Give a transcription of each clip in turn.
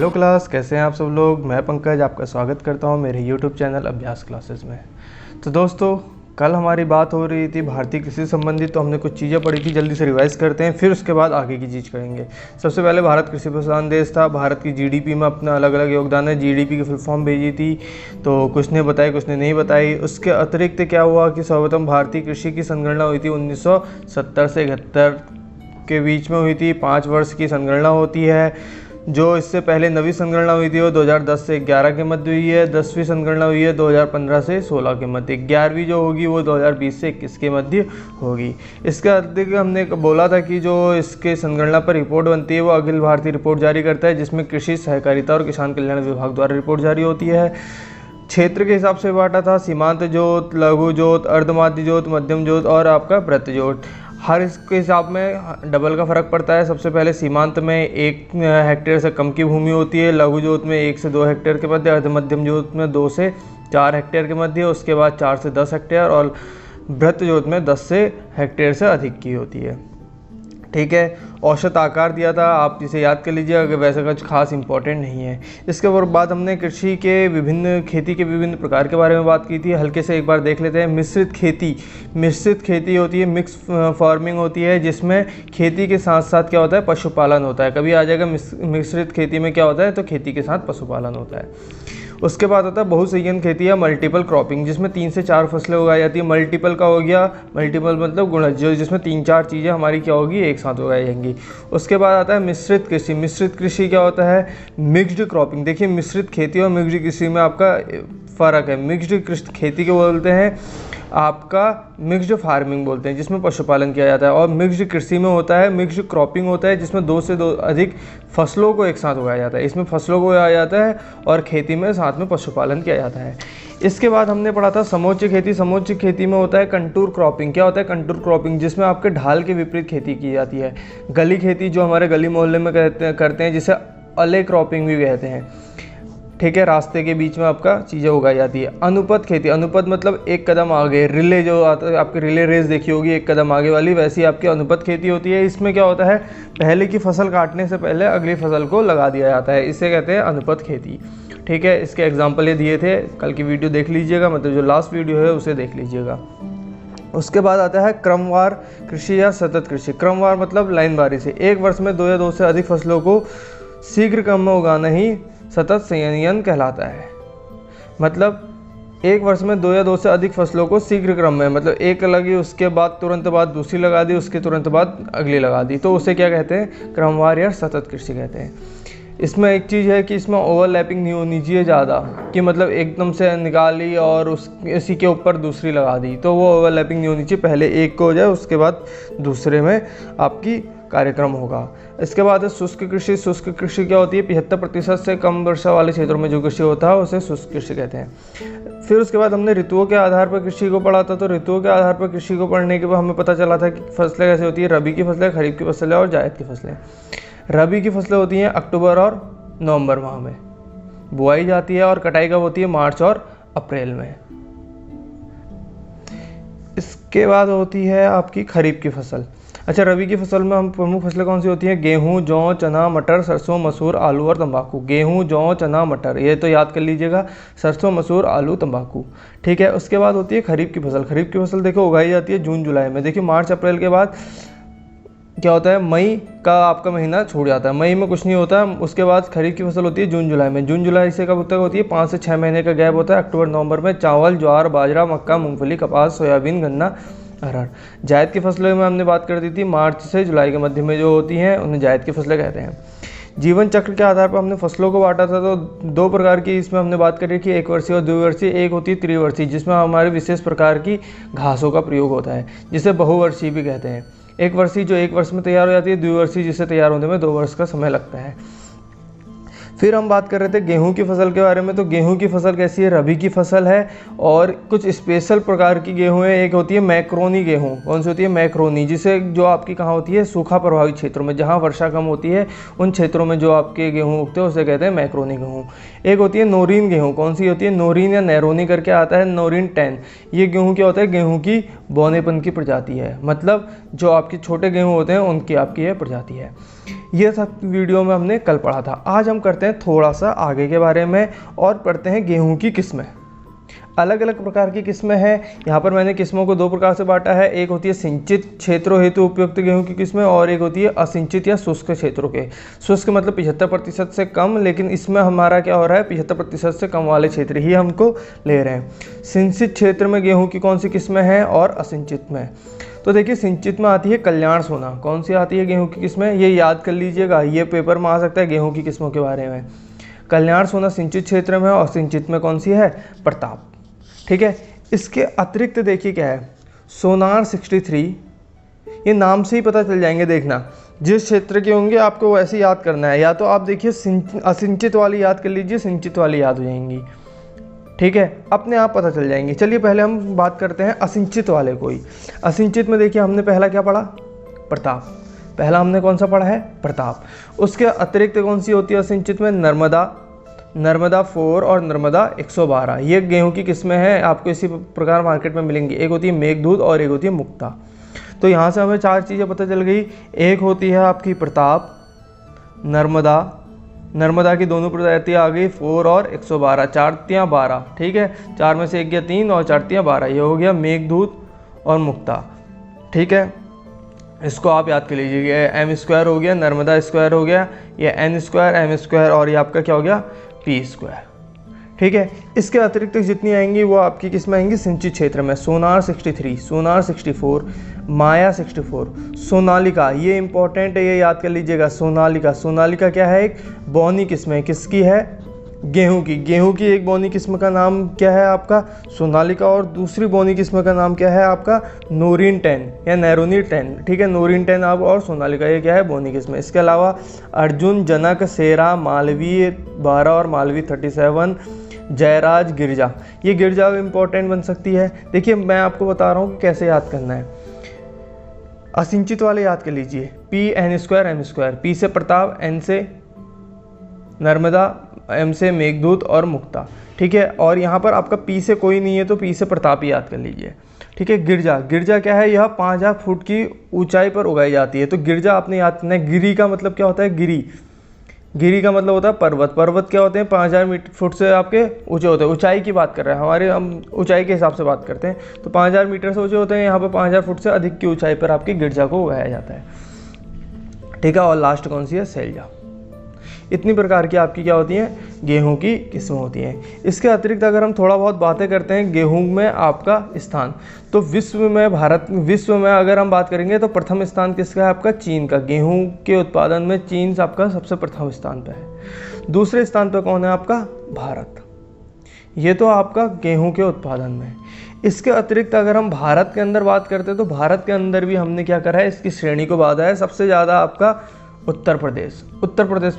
Hello class, कैसे हैं आप सब लोग। मैं पंकज आपका स्वागत करता हूं मेरे यूट्यूब चैनल अभ्यास क्लासेस में। तो दोस्तों, कल हमारी बात हो रही थी भारतीय कृषि संबंधी, तो हमने कुछ चीज़ें पढ़ी थी। जल्दी से रिवाइज करते हैं, फिर उसके बाद आगे की चीज़ करेंगे। सबसे पहले भारत कृषि प्रधान देश था। भारत की जीडीपी में अपना अलग अलग योगदान है। जीडीपी की फुल फॉर्म भेजी थी, तो कुछ ने बताई, कुछ ने नहीं बताई। उसके अतिरिक्त क्या हुआ कि सर्वप्रथम भारतीय कृषि की संगणना हुई थी 1970 से 71 के बीच में हुई थी। 5 वर्ष की संगणना होती है। जो इससे पहले नवी संगणना हुई थी वो 2010 से 11 के मध्य हुई है। 10वीं संगणना हुई है 2015 से 16 के मध्य। 11वीं जो होगी वो 2020 से 21 के मध्य होगी। इसके अतिरिक्त हमने बोला था कि जो इसके संगणना पर रिपोर्ट बनती है वो अखिल भारतीय रिपोर्ट जारी करता है, जिसमें कृषि, सहकारिता और किसान कल्याण विभाग द्वारा रिपोर्ट जारी होती है। क्षेत्र के हिसाब से बांटा था, सीमांत जोत, लघु जोत, अर्धमाध्य जोत, मध्यम जोत और आपका वृत्त जोत। हर इसके हिसाब में डबल का फ़र्क पड़ता है। सबसे पहले सीमांत में 1 हेक्टेयर से कम की भूमि होती है। लघु जोत में 1 से 2 हेक्टेयर के मध्य। अर्धमध्यम जोत में 2 से 4 हेक्टेयर के मध्य। उसके बाद 4 से 10 हेक्टेयर और वृत्त जोत में 10 से हेक्टेयर से अधिक की होती है। ठीक है, औसत आकार दिया था, आप इसे याद कर लीजिए, अगर वैसा कुछ खास इंपॉर्टेंट नहीं है। इसके बाद हमने कृषि के विभिन्न, खेती के विभिन्न प्रकार के बारे में बात की थी। हल्के से एक बार देख लेते हैं। मिश्रित खेती होती है, मिक्स फार्मिंग होती है, जिसमें खेती के साथ साथ क्या होता है, पशुपालन होता है। कभी आ जाएगा मिश्रित खेती में क्या होता है, तो खेती के साथ पशुपालन होता है। उसके बाद आता है बहुसंयन खेती या मल्टीपल क्रॉपिंग, जिसमें 3 से 4 फसलें उगाई जाती है। मल्टीपल का हो गया, मल्टीपल मतलब गुणज, जिसमें 3-4 चीज़ें हमारी क्या होगी, एक साथ उगाई जाएंगी। उसके बाद आता है मिश्रित कृषि। मिश्रित कृषि क्या होता है, मिक्स्ड क्रॉपिंग। देखिए, मिश्रित खेती और मिक्स्ड कृषि में आपका फ़र्क है। मिक्स्ड खेती को बोलते हैं आपका मिक्स्ड फार्मिंग बोलते हैं, जिसमें पशुपालन किया जाता है। और मिक्स्ड कृषि में होता है मिक्स्ड क्रॉपिंग होता है, जिसमें 2 से 2 अधिक फसलों को एक साथ उगाया जाता है। इसमें फसलों को उगाया जाता है और खेती में साथ में पशुपालन किया जाता है। इसके बाद हमने पढ़ा था समोच्च खेती। समोच्च खेती में होता है कंटूर क्रॉपिंग। क्या होता है कंटूर क्रॉपिंग, जिसमें आपके ढाल के विपरीत खेती की जाती है। गली खेती जो हमारे गली मोहल्ले में करते हैं, जिसे अले क्रॉपिंग भी कहते हैं। ठीक है, रास्ते के बीच में आपका चीज़ें उगाई जाती है। अनुपद खेती, अनुपद मतलब एक कदम आगे, रिले जो आता है, आपकी रिले रेस देखी होगी, एक कदम आगे वाली, वैसी आपकी अनुपद खेती होती है। इसमें क्या होता है, पहले की फसल काटने से पहले अगली फसल को लगा दिया जाता है, इसे कहते हैं अनुपद खेती। ठीक है, इसके एग्जाम्पल ये दिए थे, कल की वीडियो देख लीजिएगा, मतलब जो लास्ट वीडियो है उसे देख लीजिएगा। उसके बाद आता है क्रमवार कृषि या सतत कृषि। क्रमवार मतलब लाइनवारी से, एक वर्ष में 2 या 2 से अधिक फसलों को शीघ्र क्रम में उगाना ही सतत संयन कहलाता है। मतलब एक वर्ष में 2 या 2 से अधिक फसलों को शीघ्र क्रम में, मतलब एक लगी उसके बाद तुरंत बाद दूसरी लगा दी, उसके तुरंत बाद अगली लगा दी, तो उसे क्या कहते हैं, क्रमवार या सतत कृषि कहते हैं। इसमें एक चीज़ है कि इसमें ओवरलैपिंग नहीं होनी चाहिए ज़्यादा, कि मतलब एकदम से निकाली और उसी के ऊपर दूसरी लगा दी, तो वो ओवरलैपिंग नहीं होनी चाहिए। पहले एक को हो जाए, उसके बाद दूसरे में आपकी कार्यक्रम होगा। इसके बाद है शुष्क कृषि। शुष्क कृषि क्या होती है, 75% से कम वर्षा वाले क्षेत्रों में जो कृषि होता है उसे शुष्क कृषि कहते हैं। फिर उसके बाद हमने ऋतुओं के आधार पर कृषि को पढ़ा था। तो ऋतुओं के आधार पर कृषि को पढ़ने के बाद हमें पता चला था कि फसलें कैसे होती है, रबी की फसलें, खरीफ की फसलें और जायद की फसलें। रबी की फसलें होती हैं अक्टूबर और नवंबर माह में, बुआई जाती है, और कटाई कब होती है, मार्च और अप्रैल में। इसके बाद होती है आपकी खरीफ की फसल। अच्छा, रबी की फसल में हम प्रमुख फसलें कौन सी होती हैं, गेहूं, जौ, चना, मटर, सरसों, मसूर, आलू और तंबाकू। गेहूं, जौ, चना, मटर, ये तो याद कर लीजिएगा, सरसों, मसूर, आलू, तंबाकू। ठीक है, उसके बाद होती है खरीफ की फसल। खरीफ की फसल देखो उगाई जाती है जून जुलाई में। देखिए, मार्च अप्रैल के बाद क्या होता है, मई का आपका महीना छूट जाता है, मई में कुछ नहीं होता। उसके बाद खरीफ की फसल होती है जून जुलाई में। जून जुलाई से कब तक होती है, 5 से 6 महीने का गैप होता है। अक्टूबर नवंबर में चावल, ज्वार, बाजरा, मक्का, मूंगफली, कपास, सोयाबीन, गन्ना, अरहर। जायद की फसलों में हमने बात कर दी थी, मार्च से जुलाई के मध्य में जो होती हैं उन्हें जायद की फसलें कहते हैं। जीवन चक्र के आधार पर हमने फसलों को बांटा था, तो 2 प्रकार की इसमें हमने बात करी कि एक वर्षीय और द्विवर्षीय। एक होती है त्रिवर्षीय, जिसमें हमारे विशेष प्रकार की घासों का प्रयोग होता है, जिसे बहुवर्षीय भी कहते हैं। एक वर्षीय जो 1 वर्ष में तैयार हो जाती है, द्विवर्षीय जिसे तैयार होने में 2 वर्ष का समय लगता है। फिर हम बात कर रहे थे गेहूं की फसल के बारे में। तो गेहूं की फसल कैसी है, रबी की फसल है, और कुछ स्पेशल प्रकार की गेहूं है। एक होती है मैक्रोनी गेहूं। कौन सी होती है, मैक्रोनी, जिसे जो आपकी कहाँ होती है, सूखा प्रभावित क्षेत्रों में, जहाँ वर्षा कम होती है उन क्षेत्रों में जो आपके गेहूं उगते हैं उसे कहते हैं मैक्रोनी गेहूं। एक होती है नोरीन गेहूँ, कौन सी होती है, नोरीन या नैरोनी करके आता है, नोरीन 10। ये गेहूँ क्या होता है, गेहूँ की बौनेपन की प्रजाति है, मतलब जो आपके छोटे गेहूँ होते हैं उनकी आपकी यह प्रजाति है। ये सब वीडियो में हमने कल पढ़ा था। आज हम करते हैं थोड़ा सा आगे के बारे में और पढ़ते हैं गेहूँ की किस्में। अलग अलग प्रकार की किस्में हैं। यहाँ पर मैंने किस्मों को दो प्रकार से बांटा है, एक होती है सिंचित क्षेत्रों हेतु उपयुक्त गेहूं की किस्में और एक होती है असिंचित या शुष्क क्षेत्रों के। शुष्क मतलब 75% से कम, लेकिन इसमें हमारा क्या हो रहा है, 75% से कम वाले क्षेत्र ही हमको ले रहे हैं। सिंचित क्षेत्र में गेहूँ की कौन सी किस्में हैं और असिंचित में। तो देखिए सिंचित में आती है कल्याण सोना। कौन सी आती है गेहूँ की किस्में, ये याद कर लीजिएगा, ये पेपर में आ सकता है गेहूँ की किस्मों के बारे में। कल्याण सोना सिंचित क्षेत्र में और असिंचित में कौन सी है, प्रताप। ठीक है, इसके अतिरिक्त देखिए क्या है, सोनार 63, ये नाम से ही पता चल जाएंगे, देखना जिस क्षेत्र के होंगे आपको वैसे याद करना है, या तो आप देखिए असिंचित वाली याद कर लीजिए, सिंचित वाली याद हो जाएंगी। ठीक है, अपने आप पता चल जाएंगे। चलिए पहले हम बात करते हैं असिंचित वाले कोई। असिंचित में देखिए हमने पहला क्या पढ़ा, प्रताप। पहला हमने कौन सा पढ़ा है, प्रताप। उसके अतिरिक्त कौन सी होती है असिंचित में, नर्मदा 4 और नर्मदा 112। ये गेहूं की किस्में हैं, आपको इसी प्रकार मार्केट में मिलेंगी। एक होती है मेघदूत और एक होती है मुक्ता। तो यहाँ से हमें 4 चीज़ें पता चल गई। एक होती है आपकी प्रताप, नर्मदा की दोनों प्रजातियाँ आ गई 4 और 112, 4 12। ठीक है, 4 में से 1 गया 3 और 4 12, ये हो गया मेघदूत और मुक्ता। ठीक है, इसको आप याद कर लीजिए, m² हो गया, नर्मदा स्क्वायर हो गया, ये n² m² और ये आपका क्या हो गया, p²। ठीक है, इसके अतिरिक्त जितनी आएंगी वो आपकी किस्में आएंगी सिंचित क्षेत्र में। सोनार 63, सोनार 64, माया 64, सोनालिका, ये इंपॉर्टेंट है, ये याद कर लीजिएगा। सोनालिका क्या है, एक बौनी किस्म है, किसकी है, गेहूं की एक बौनी किस्म का नाम क्या है आपका, सोनालिका, और दूसरी बौनी किस्म का नाम क्या है आपका, नोरीन 10 या नैरोनी 10। ठीक है, नोरीन 10 आप और सोनालिका, ये क्या है, बौनी किस्म। इसके अलावा अर्जुन, जनक, सेरा, मालवीय 12 और मालवीय 37, जयराज, गिरजा, ये गिरजा इंपॉर्टेंट बन सकती है। देखिए मैं आपको बता रहा हूँ कि कैसे याद करना है। असिंचित वाले याद कर लीजिए, p n²m², p से प्रताप, n से नर्मदा, m से मेघदूत और मुक्ता। ठीक है, और यहाँ पर आपका p से कोई नहीं है तो p से प्रताप ही याद कर लीजिए। ठीक है, गिरजा क्या है, यह 5000 फुट की ऊंचाई पर उगाई जाती है। तो गिरजा आपने याद करना है। गिरी का मतलब क्या होता है, गिरी का मतलब होता है पर्वत क्या होते हैं, 5000 फुट से आपके ऊंचे होते हैं। ऊंचाई की बात कर रहे हैं, हम ऊंचाई के हिसाब से बात करते हैं, तो 5000 मीटर से ऊंचे होते हैं। यहाँ पर 5000 फुट से अधिक की ऊंचाई पर आपकी गिरजा को उगाया जाता है। ठीक है, और लास्ट कौन सी है, सैलजा। इतनी प्रकार की आपकी क्या होती हैं, गेहूं की किस्में होती हैं। इसके अतिरिक्त अगर हम थोड़ा बहुत बातें करते हैं गेहूं में आपका स्थान, तो विश्व में अगर हम बात करेंगे तो प्रथम स्थान किसका है आपका, चीन का। गेहूं के उत्पादन में चीन आपका सबसे प्रथम स्थान पर है। दूसरे स्थान पर कौन है आपका, भारत। ये तो आपका गेहूं के उत्पादन में। इसके अतिरिक्त अगर हम भारत के अंदर बात करते हैं तो भारत के अंदर भी हमने क्या करा है, इसकी श्रेणी को बांधा है। सबसे ज़्यादा आपका उत्तर प्रदेश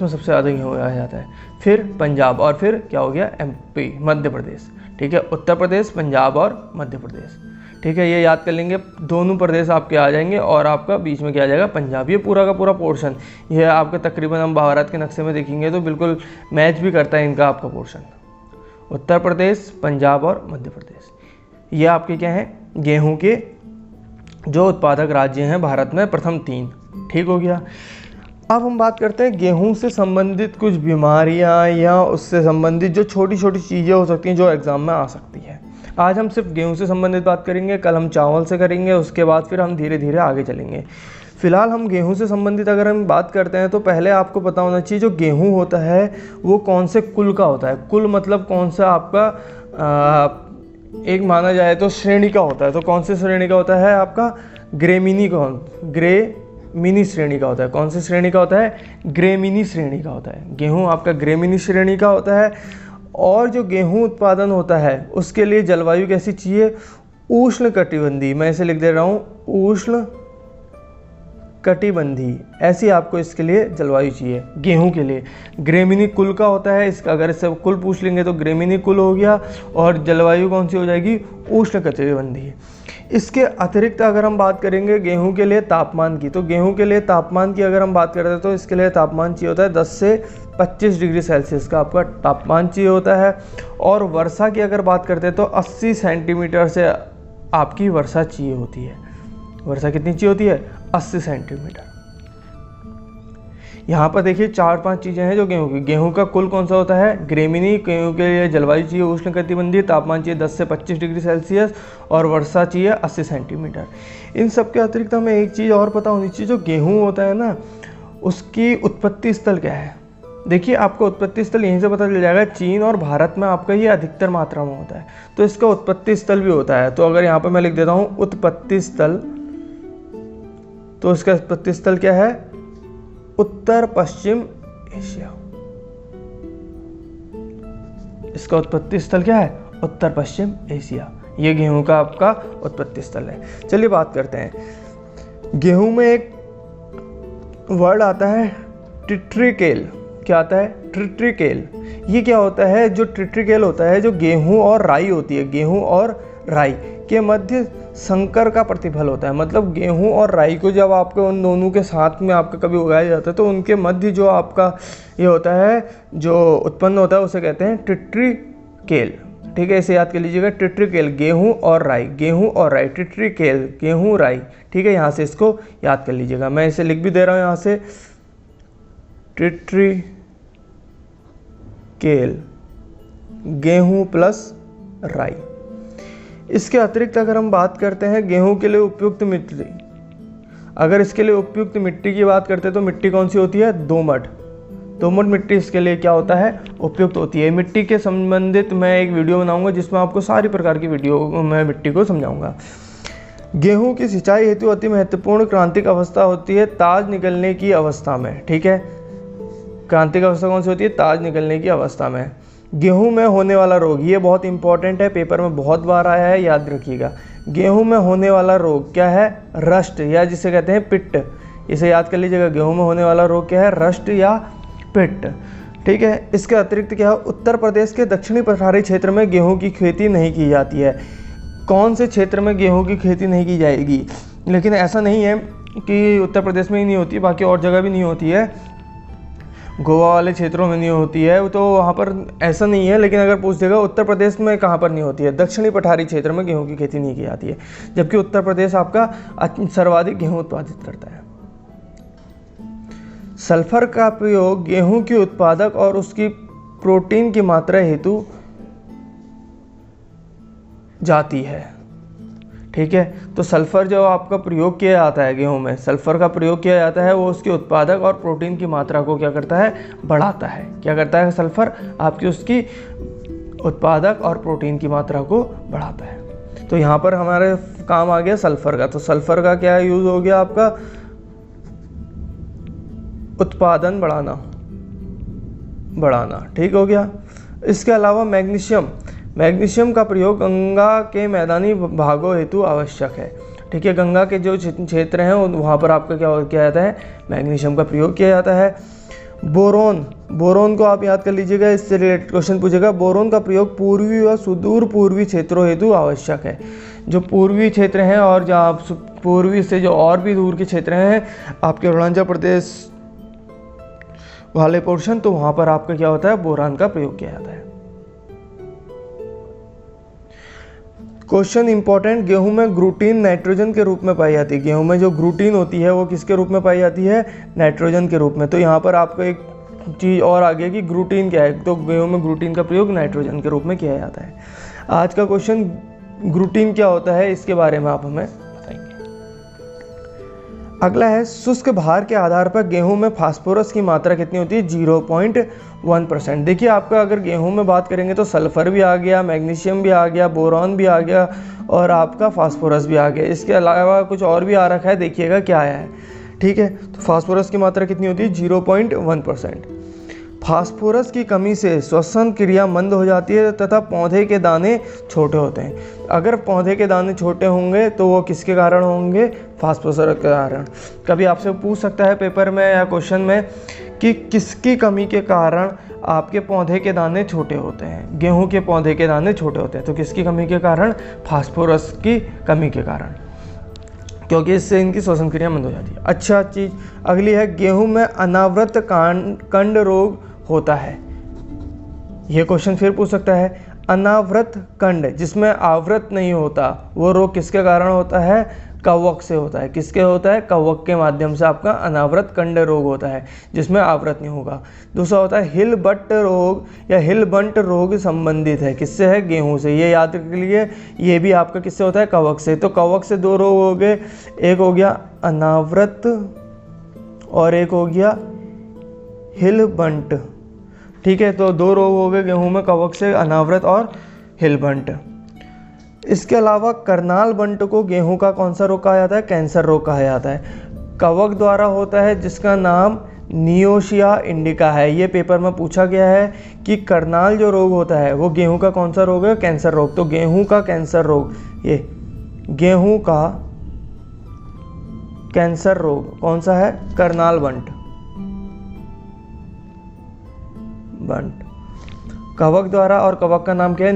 में सबसे ज़्यादा गेहूँ उगाया जाता है, फिर पंजाब और फिर क्या हो गया, MP, मध्य प्रदेश। ठीक है, उत्तर प्रदेश, पंजाब और मध्य प्रदेश। ठीक है, ये याद कर लेंगे, दोनों प्रदेश आपके आ जाएंगे और आपका बीच में क्या आ जाएगा, पंजाब। ये पूरा का पूरा पोर्शन, ये आपका तकरीबन हम भारत के नक्शे में देखेंगे तो बिल्कुल मैच भी करता है इनका आपका पोर्शन। उत्तर प्रदेश, पंजाब और मध्य प्रदेश, ये आपके क्या हैं, गेहूँ के जो उत्पादक राज्य हैं भारत में, प्रथम 3। ठीक हो गया। अब हम बात करते हैं गेहूं से संबंधित कुछ बीमारियां या उससे संबंधित जो छोटी छोटी चीज़ें हो सकती हैं जो एग्ज़ाम में आ सकती है। आज हम सिर्फ गेहूं से संबंधित बात करेंगे, कल हम चावल से करेंगे, उसके बाद फिर हम धीरे धीरे आगे चलेंगे। फिलहाल हम गेहूं से संबंधित अगर हम बात करते हैं तो पहले आपको पता होना चाहिए जो गेहूँ होता है वो कौन से कुल का होता है। कुल मतलब कौन सा आपका एक माना जाए तो श्रेणी का होता है। तो कौन से श्रेणी का होता है आपका, ग्रेमिनी श्रेणी का होता है। कौन सी श्रेणी का होता है, ग्रेमिनी श्रेणी का होता है। गेहूं आपका ग्रेमिनी श्रेणी का होता है। और जो गेहूं उत्पादन होता है उसके लिए जलवायु कैसी चाहिए, उष्ण कटिबंधीय। मैं इसे लिख दे रहा हूँ, उष्ण कटिबंधीय, ऐसी आपको इसके लिए जलवायु चाहिए गेहूं के लिए। ग्रेमिनी कुल का होता है इसका, अगर इससे कुल पूछ लेंगे तो ग्रेमिनी कुल हो गया। और जलवायु कौन सी हो जाएगी, उष्ण कटिबंधीय। इसके अतिरिक्त अगर हम बात करेंगे गेहूं के लिए तापमान की, तो गेहूं के लिए तापमान की अगर हम बात करते हैं तो इसके लिए तापमान चाहिए होता है 10 से 25 डिग्री सेल्सियस का आपका तापमान चाहिए होता है। और वर्षा की अगर बात करते हैं तो 80 सेंटीमीटर से आपकी वर्षा चाहिए होती है। वर्षा कितनी चाहिए होती है? 80 सेंटीमीटर। यहाँ पर देखिए 4-5 चीज़ें हैं जो गेहूं का कुल कौन सा होता है? ग्रेमिनी। गेहूं के लिए जलवायु चाहिए उष्णकटिबंधीय, तापमान चाहिए 10 से 25 डिग्री सेल्सियस और वर्षा चाहिए 80 सेंटीमीटर। इन सब के अतिरिक्त हमें एक चीज़ और पता होनी चाहिए, जो गेहूं होता है ना, उसकी उत्पत्ति स्थल क्या है। देखिए आपका उत्पत्ति स्थल यहीं से पता चल जाएगा। चीन और भारत में आपका ये अधिकतर मात्रा में होता है, तो इसका उत्पत्ति स्थल भी होता है। तो अगर यहाँ पर मैं लिख देता हूँ उत्पत्ति स्थल, तो इसका उत्पत्ति स्थल क्या है? उत्तर पश्चिम एशिया। इसका उत्पत्ति स्थल क्या है? उत्तर पश्चिम एशिया। ये गेहूं का आपका उत्पत्ति स्थल है। चलिए बात करते हैं। गेहूं में एक वर्ड आता है ट्रिट्रिकेल। क्या आता है? ट्रिट्रिकेल। ये क्या होता है? जो ट्रिट्रिकेल होता है, जो गेहूं और राई होती है, गेहूं और राई के मध्य संकर का प्रतिफल होता है। मतलब गेहूं और राई को जब आपके उन दोनों के साथ में आपका कभी उगाया जाता है तो उनके मध्य जो आपका ये होता है, जो उत्पन्न होता है, उसे कहते हैं ट्रिट्रिकेल। ठीक है, इसे याद कर लीजिएगा, ट्रिट्रिकेल। गेहूं और राई, गेहूं और राई, ट्रिट्रिकेल, गेहूं राई। ठीक है, यहाँ से इसको याद कर लीजिएगा। मैं इसे लिख भी दे रहा हूँ यहाँ से, ट्रिट्रिकेल, गेहूं प्लस राई। इसके अतिरिक्त अगर हम बात करते हैं गेहूं के लिए उपयुक्त मिट्टी, अगर इसके लिए उपयुक्त मिट्टी की बात करते हैं तो मिट्टी कौन सी होती है? दोमट। दोमट मिट्टी इसके लिए क्या होता है? उपयुक्त होती है। मिट्टी के संबंधित मैं एक वीडियो बनाऊंगा जिसमें आपको सारी प्रकार की मैं मिट्टी को समझाऊंगा। गेहूं की सिंचाई हेतु अति महत्वपूर्ण क्रांतिक अवस्था होती है ताज निकलने की अवस्था में। ठीक है, क्रांतिक अवस्था कौन सी होती है? ताज निकलने की अवस्था में। गेहूं में होने वाला रोग, ये बहुत इंपॉर्टेंट है, पेपर में बहुत बार आया है, याद रखिएगा। गेहूं में होने वाला रोग क्या है? रस्ट, या जिसे कहते हैं पिट्ट। इसे याद कर लीजिएगा, गेहूं में होने वाला रोग क्या है? रस्ट या पिट्ट। ठीक है, इसके अतिरिक्त क्या है? उत्तर प्रदेश के दक्षिणी पठारी क्षेत्र में गेहूं की खेती नहीं की जाती है। कौन से क्षेत्र में गेहूं की खेती नहीं की जाएगी? लेकिन ऐसा नहीं है कि उत्तर प्रदेश में ही नहीं होती, बाकी और जगह भी नहीं होती है। गोवा वाले क्षेत्रों में नहीं होती है, तो वहाँ पर ऐसा नहीं है। लेकिन अगर पूछ देगा उत्तर प्रदेश में कहाँ पर नहीं होती है, दक्षिणी पठारी क्षेत्र में गेहूं की खेती नहीं की जाती है, जबकि उत्तर प्रदेश आपका सर्वाधिक गेहूं उत्पादित करता है। सल्फर का प्रयोग गेहूं की उत्पादक और उसकी प्रोटीन की मात्रा हेतु जाती है। ठीक है, तो सल्फर जो आपका प्रयोग किया जाता है गेहूं में, सल्फर का प्रयोग किया जाता है, वो उसके उत्पादक और प्रोटीन की मात्रा को क्या करता है? बढ़ाता है। क्या करता है सल्फर? आपकी उसकी उत्पादक और प्रोटीन की मात्रा को बढ़ाता है। तो यहाँ पर हमारे काम आ गया सल्फर का। तो सल्फर का क्या यूज हो गया आपका? उत्पादन बढ़ाना। ठीक हो गया। इसके अलावा मैग्नीशियम का प्रयोग गंगा के मैदानी भागों हेतु आवश्यक है। ठीक है, गंगा के जो क्षेत्र हैं वहाँ पर आपका क्या किया जाता है? मैग्नीशियम का प्रयोग किया जाता है। बोरोन को आप याद कर लीजिएगा, इससे रिलेटेड क्वेश्चन पूछेगा। बोरोन का प्रयोग पूर्वी व सुदूर पूर्वी क्षेत्रों हेतु आवश्यक है। जो पूर्वी क्षेत्र हैं और जहाँ पूर्वी से जो और भी दूर के क्षेत्र हैं, आपके अरुणाचल प्रदेश वाले पोर्शन, तो वहाँ पर आपका क्या होता है? बोरान का प्रयोग किया जाता है। क्वेश्चन इंपॉर्टेंट, गेहूं में ग्लूटीन नाइट्रोजन के रूप में पाई जाती है। गेहूं में जो ग्लूटीन होती है वो किसके रूप में पाई जाती है? नाइट्रोजन के रूप में। तो यहाँ पर आपको एक चीज़ और आ गया कि ग्लूटीन क्या है, तो गेहूं में ग्लूटीन का प्रयोग नाइट्रोजन के रूप में किया जाता है। आज का क्वेश्चन ग्लूटीन क्या होता है इसके बारे में आप हमें बताएंगे। अगला है, शुष्क भार के आधार पर गेहूं में फास्फोरस की मात्रा कितनी होती है? 0.1%। देखिए आपका अगर गेहूं में बात करेंगे तो सल्फर भी आ गया, मैग्नीशियम भी आ गया, बोरॉन भी आ गया और आपका फास्फोरस भी आ गया। इसके अलावा कुछ और भी आ रखा है, देखिएगा क्या आया है। ठीक है, तो फास्फोरस की मात्रा कितनी होती है? 0.1%। फास्फोरस की कमी से श्वसन क्रिया मंद हो जाती है तथा पौधे के दाने छोटे होते हैं। अगर पौधे के दाने छोटे होंगे तो वो किसके कारण होंगे? फास्फोरस के कारण। कभी आपसे पूछ सकता है पेपर में या क्वेश्चन में कि किसकी कमी के कारण आपके पौधे के दाने छोटे होते हैं, गेहूं के पौधे के दाने छोटे होते हैं। तो किसकी कमी के कारण? फास्फोरस की कमी के कारण, क्योंकि इससे इनकी श्वसन क्रिया बंद हो जाती है। अच्छा चीज़ अगली है, गेहूं में अनावृत कंड रोग होता है। ये क्वेश्चन फिर पूछ सकता है, अनावृत कंड जिसमें आवृत नहीं होता वो रोग किसके कारण होता है? कवक से होता है। किसके होता है? कवक के माध्यम से आपका अनावृत कंड रोग होता है, जिसमें आवृत नहीं होगा। दूसरा होता है हिलबट रोग या हिलबंट रोग संबंधित है। किससे है? गेहूं से। ये याद रख लीजिए, ये भी आपका किससे होता है? कवक से। तो कवक से दो रोग हो गए, एक हो गया अनावृत और एक हो गया हिलबंट। ठीक है, तो दो रोग हो गए गेहूं में कवक से, अनावृत और हिलबंट। इसके अलावा करनाल बंट को गेहूं का कौन सा रोग कहा जाता है? कैंसर रोग कहा जाता है। कवक द्वारा होता है, जिसका नाम नियोशिया इंडिका है। ये पेपर में पूछा गया है कि करनाल जो रोग होता है वो गेहूं का कौन सा रोग है? कैंसर रोग। तो गेहूं का कैंसर रोग, ये गेहूं का कैंसर रोग कौन सा है? करनाल बंट। कवक द्वारा, और कवक का नाम क्या है?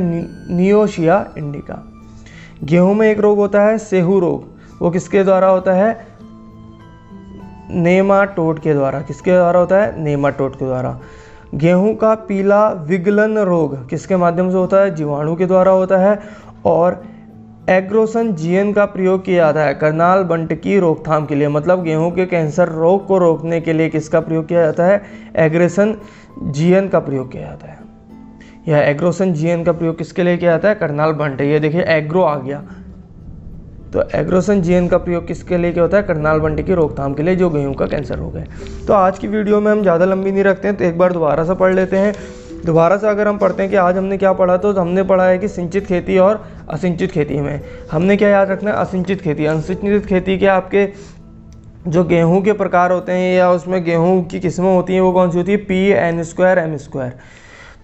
नियोशिया इंडिका। गेहूं में एक रोग होता है सेहू रोग, वो किसके द्वारा होता है? नेमाटोड के द्वारा। किसके द्वारा होता है? नेमाटोड के द्वारा। गेहूं का पीला विगलन रोग किसके माध्यम से होता है? जीवाणु के द्वारा होता है। और एग्रोसन जीएन का प्रयोग किया जाता है करनाल बंट की रोकथाम के लिए। मतलब गेहूं के कैंसर रोग को रोकने के लिए किसका प्रयोग किया जाता है? एग्रेसन जीएन का प्रयोग किया जाता है। यह एग्रोसन जीएन का प्रयोग किसके लिए किया जाता है? करनाल बंट। ये देखिए एग्रो आ गया, तो एग्रोसन जीएन का प्रयोग किसके लिए क्या होता है? करनाल बंट की रोकथाम के लिए, जो गेहूं का कैंसर रोग है। तो आज की वीडियो में हम ज़्यादा लंबी नहीं रखते हैं, तो एक बार दोबारा से पढ़ लेते हैं। दोबारा से अगर हम पढ़ते हैं कि आज हमने क्या पढ़ा, तो हमने पढ़ा है कि सिंचित खेती और असिंचित खेती में हमने क्या याद रखना है? असिंचित खेती। असिंचित खेती के आपके जो गेहूं के प्रकार होते हैं या उसमें गेहूं की किस्में होती हैं वो कौन सी होती है? P, N², M²।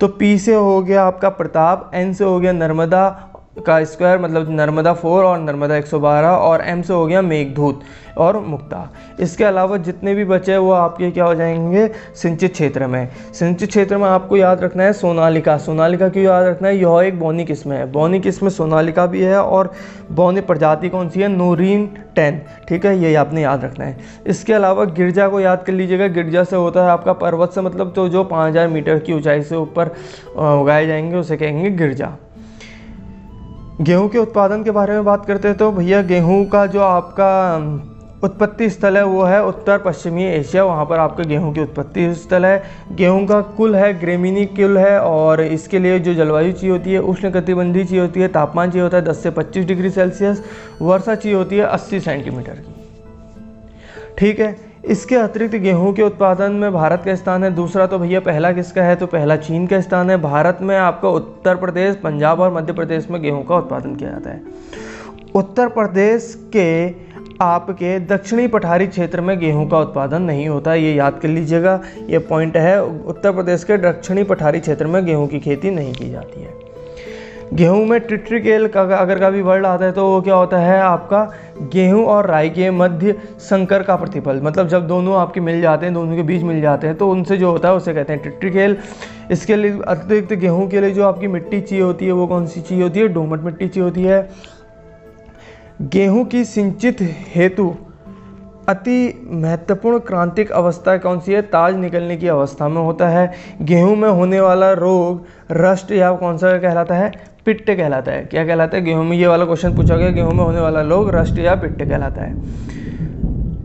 तो P से हो गया आपका प्रताप, N से हो गया नर्मदा का स्क्वायर मतलब नर्मदा 4 और नर्मदा 112, और M से हो गया मेघदूत और मुक्ता। इसके अलावा जितने भी बचे वो आपके क्या हो जाएंगे? सिंचित क्षेत्र में। सिंचित क्षेत्र में आपको याद रखना है सोनालिका। सोनालिका क्यों याद रखना है? यह एक बौनी किस्म है। बौनी किस्म सोनालिका भी है, और बौनी प्रजाति कौन सी है? नोरीन 10। ठीक है, ये आपने याद रखना है। इसके अलावा गिरजा को याद कर लीजिएगा। गिरजा से होता है आपका पर्वत से, मतलब तो जो 5000 मीटर की ऊंचाई से ऊपर उगाए जाएंगे उसे कहेंगे गिरजा। गेहूं के उत्पादन के बारे में बात करते हैं तो भैया गेहूं का जो आपका उत्पत्ति स्थल है वो है उत्तर पश्चिमी एशिया। वहाँ पर आपका गेहूं की उत्पत्ति स्थल है। गेहूं का कुल है ग्रेमिनी कुल है, और इसके लिए जो जलवायु चाहिए होती है उष्णकटिबंधीय चाहिए होती है। तापमान चाहिए होता है 10 से 25 डिग्री सेल्सियस। वर्षा चाहिए होती है 80 सेंटीमीटर की। ठीक है, इसके अतिरिक्त गेहूं के उत्पादन में भारत का स्थान है दूसरा। तो भैया पहला किसका है? तो पहला चीन का स्थान है। भारत में आपका उत्तर प्रदेश, पंजाब और मध्य प्रदेश में गेहूं का उत्पादन किया जाता है। उत्तर प्रदेश के आपके दक्षिणी पठारी क्षेत्र में गेहूं का उत्पादन नहीं होता, ये याद कर लीजिएगा। ये पॉइंट है, उत्तर प्रदेश के दक्षिणी पठारी क्षेत्र में गेहूं की खेती नहीं की जाती है। गेहूं में ट्रिटिकेल का अगर का भी वर्ड आता है तो वो क्या होता है? आपका गेहूं और राई के मध्य संकर का प्रतिफल। मतलब जब दोनों आपके मिल जाते हैं, दोनों के बीच मिल जाते हैं, तो उनसे जो होता है उसे कहते हैं ट्रिटिकेल। इसके लिए अतिरिक्त गेहूं के लिए जो आपकी मिट्टी चाहिए होती है वो कौन सी चाहिए होती है? दोमट मिट्टी चाहिए होती है। गेहूं की सिंचित हेतु अति महत्वपूर्ण क्रांतिक अवस्था कौन सी है? ताज निकलने की अवस्था में होता है। गेहूं में होने वाला रोग रस्ट या कौन सा कहलाता है? पिट्ट कहलाता है। क्या कहलाता है? गेहूं में ये वाला क्वेश्चन पूछा गया, गेहूं में होने वाला रोग रस्ट या पिट्ट कहलाता है।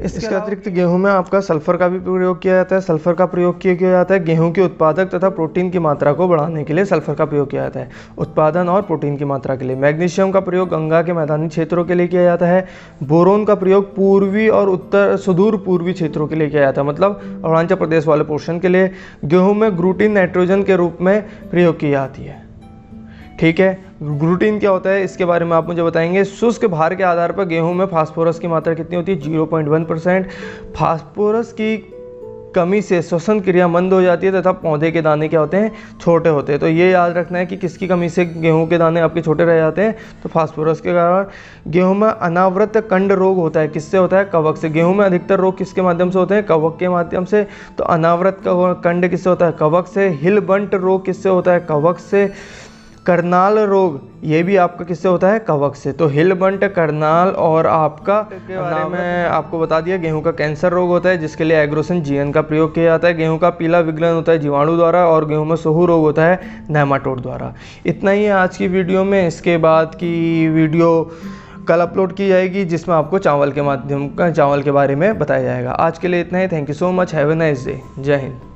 इसके अतिरिक्त गेहूं में आपका सल्फर का भी प्रयोग किया जाता है। सल्फर का प्रयोग किया जाता है गेहूं के उत्पादक तथा प्रोटीन की मात्रा को बढ़ाने के लिए सल्फर का प्रयोग किया जाता है, उत्पादन और प्रोटीन की मात्रा के लिए। मैग्नीशियम का प्रयोग गंगा के मैदानी क्षेत्रों के लिए किया जाता है। बोरोन का प्रयोग पूर्वी और उत्तर सुदूर पूर्वी क्षेत्रों के लिए किया जाता है, मतलब अरुणाचल प्रदेश वाले पोर्शन के लिए। गेहूं में ग्लूटिन नाइट्रोजन के रूप में प्रयोग की जाती है। ठीक है, ग्लूटिन क्या होता है इसके बारे में आप मुझे बताएंगे। शुष्क भार के आधार पर गेहूं में फास्फोरस की मात्रा कितनी होती है? 0.1%। फास्फोरस की कमी से श्वसन क्रिया मंद हो जाती है तथा पौधे के दाने क्या होते हैं, छोटे होते हैं। तो ये याद रखना है कि किसकी कमी से गेहूं के दाने आपके छोटे रह जाते हैं, तो फास्फोरस के कारण। गेहूं में अनावृत कंड रोग होता है, किससे होता है, कवक से। गेहूं में अधिकतर रोग किसके माध्यम से होते हैं, कवक के माध्यम से। तो अनावृत कंड किससे होता है, कवक से। हिलबंट रोग किससे होता है, कवक से। करनाल रोग ये भी आपका किससे होता है, कवक से। तो हिलबंट, करनाल और आपका के बारे में आपको बता दिया। गेहूं का कैंसर रोग होता है जिसके लिए एग्रोसिन जीएन का प्रयोग किया जाता है। गेहूं का पीला विगलन होता है जीवाणु द्वारा, और गेहूं में सोहू रोग होता है नेमाटोड द्वारा। इतना ही है आज की वीडियो में। इसके बाद की वीडियो कल अपलोड की जाएगी जिसमें आपको चावल के बारे में बताया जाएगा। आज के लिए इतना ही। Thank you so much. Have a nice day. जय हिंद।